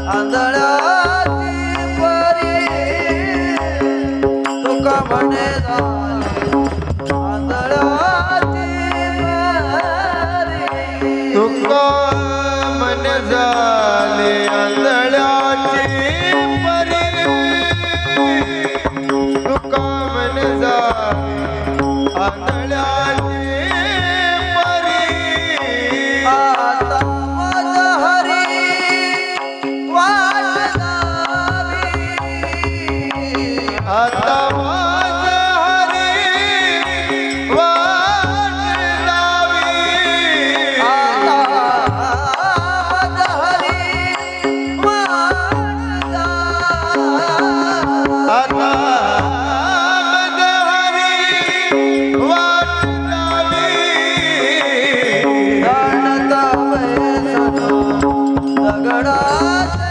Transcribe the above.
आंधळ्याची परी तुका म्हणे आंधळ्याची परी तुका मन झाले आंधळ्याची परी तुका मन झाले आंधळ्याची परी आता माझा हरी वाट लावी आता माझा हरी वाट लावी आता माझा हरी वाट लावी आता माझा हरी वाट लावी जाणता बैसतो दगडात